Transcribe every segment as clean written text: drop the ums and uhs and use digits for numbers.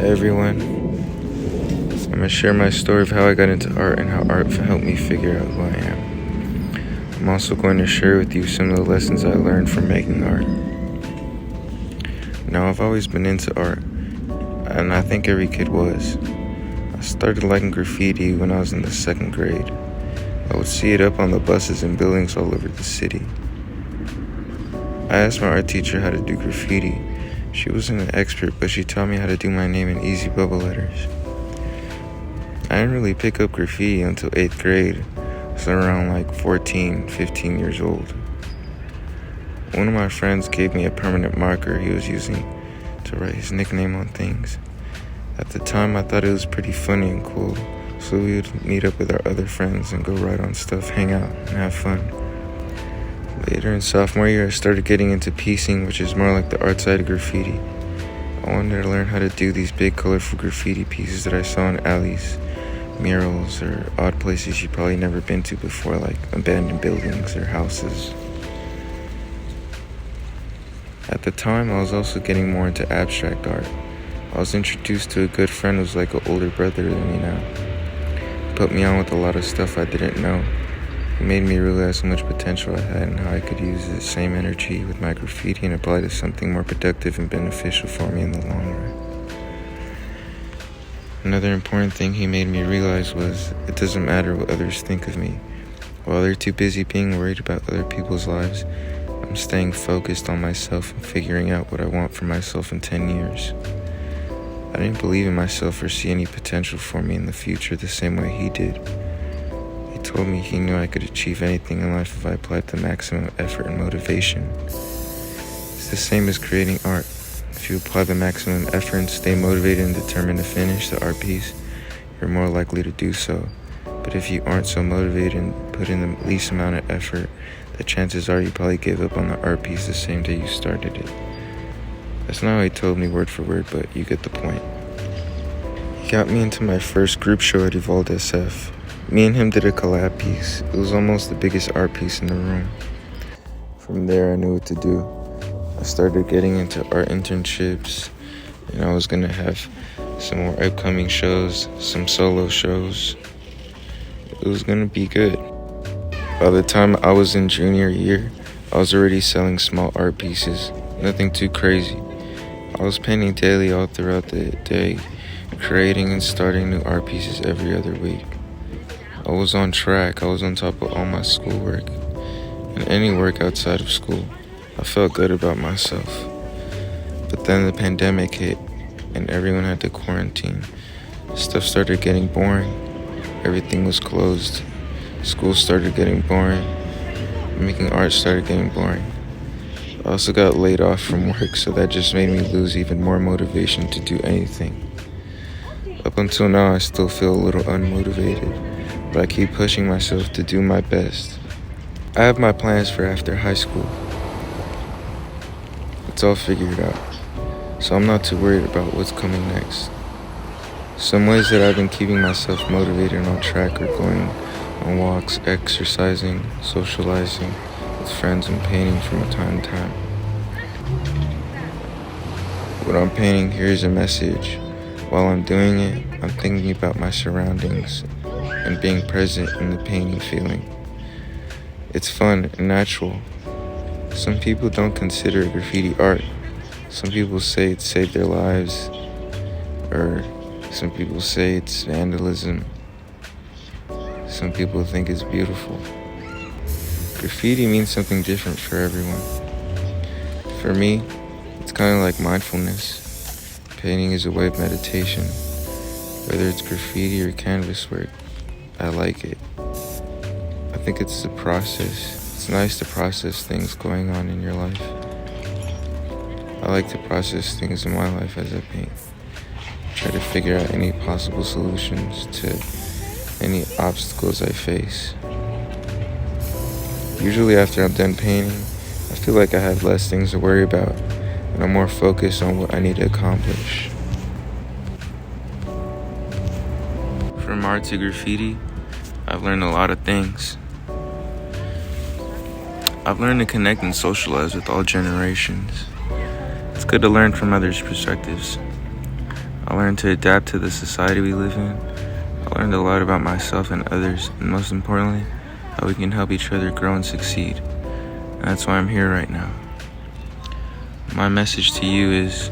Hey everyone, I'm going to share my story of how I got into art and how art helped me figure out who I am. I'm also going to share with you some of the lessons I learned from making art. Now, I've always been into art, and I think every kid was. I started liking graffiti when I was in the 2nd grade. I would see it up on the buses and buildings all over the city. I asked my art teacher how to do graffiti. She wasn't an expert, but she taught me how to do my name in easy bubble letters. I didn't really pick up graffiti until 8th grade, so around like 14, 15 years old. One of my friends gave me a permanent marker he was using to write his nickname on things. At the time, I thought it was pretty funny and cool, so we would meet up with our other friends and go write on stuff, hang out, and have fun. Later in sophomore year, I started getting into piecing, which is more like the art side of graffiti. I wanted to learn how to do these big, colorful graffiti pieces that I saw in alleys, murals, or odd places you've probably never been to before, like abandoned buildings or houses. At the time, I was also getting more into abstract art. I was introduced to a good friend who was like an older brother than me now. He put me on with a lot of stuff I didn't know. It made me realize how much potential I had and how I could use the same energy with my graffiti and apply to something more productive and beneficial for me in the long run. Another important thing he made me realize was it doesn't matter what others think of me. While they're too busy being worried about other people's lives, I'm staying focused on myself and figuring out what I want for myself in 10 years. I didn't believe in myself or see any potential for me in the future the same way he did. He told me he knew I could achieve anything in life if I applied the maximum effort and motivation. It's the same as creating art. If you apply the maximum effort and stay motivated and determined to finish the art piece, you're more likely to do so. But if you aren't so motivated and put in the least amount of effort, the chances are you probably give up on the art piece the same day you started it. That's not how he told me word for word, but you get the point. He got me into my first group show at Evolved SF. Me and him did a collab piece. It was almost the biggest art piece in the room. From there, I knew what to do. I started getting into art internships, and I was going to have some more upcoming shows, some solo shows. It was going to be good. By the time I was in junior year, I was already selling small art pieces, nothing too crazy. I was painting daily all throughout the day, creating and starting new art pieces every other week. I was on track. I was on top of all my schoolwork and any work outside of school. I felt good about myself. But then the pandemic hit and everyone had to quarantine. Stuff started getting boring. Everything was closed. School started getting boring. Making art started getting boring. I also got laid off from work, so that just made me lose even more motivation to do anything. Up until now, I still feel a little unmotivated, but I keep pushing myself to do my best. I have my plans for after high school. It's all figured out, so I'm not too worried about what's coming next. Some ways that I've been keeping myself motivated and on track are going on walks, exercising, socializing with friends, and painting from time to time. When I'm painting, here's a message. While I'm doing it, I'm thinking about my surroundings and being present in the painting feeling. It's fun and natural. Some people don't consider graffiti art. Some people say it saved their lives, or some people say it's vandalism. Some people think it's beautiful. Graffiti means something different for everyone. For me, it's kind of like mindfulness. Painting is a way of meditation. Whether it's graffiti or canvas work, I like it. I think it's the process. It's nice to process things going on in your life. I like to process things in my life as I paint. Try to figure out any possible solutions to any obstacles I face. Usually after I'm done painting, I feel like I have less things to worry about, and I'm more focused on what I need to accomplish. From art to graffiti, I've learned a lot of things. I've learned to connect and socialize with all generations. It's good to learn from others' perspectives. I learned to adapt to the society we live in. I learned a lot about myself and others, and most importantly, how we can help each other grow and succeed. And that's why I'm here right now. My message to you is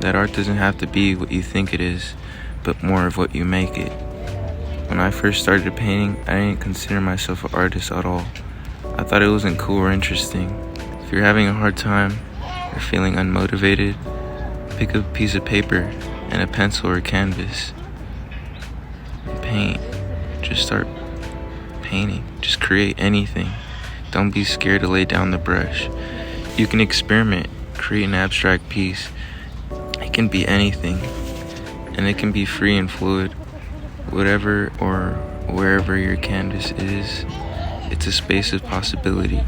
that art doesn't have to be what you think it is, but more of what you make it. When I first started painting, I didn't consider myself an artist at all. I thought it wasn't cool or interesting. If you're having a hard time or feeling unmotivated, pick up a piece of paper and a pencil or canvas and paint. Just start painting. Just create anything. Don't be scared to lay down the brush. You can experiment, create an abstract piece. It can be anything, and it can be free and fluid. Whatever or wherever your canvas is, it's a space of possibility.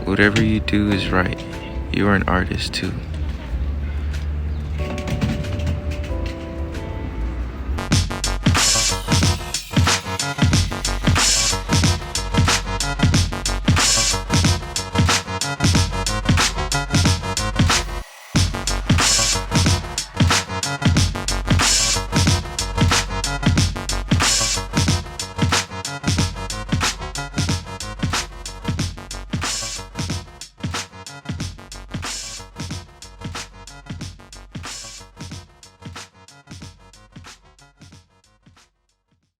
Whatever you do is right. You are an artist too.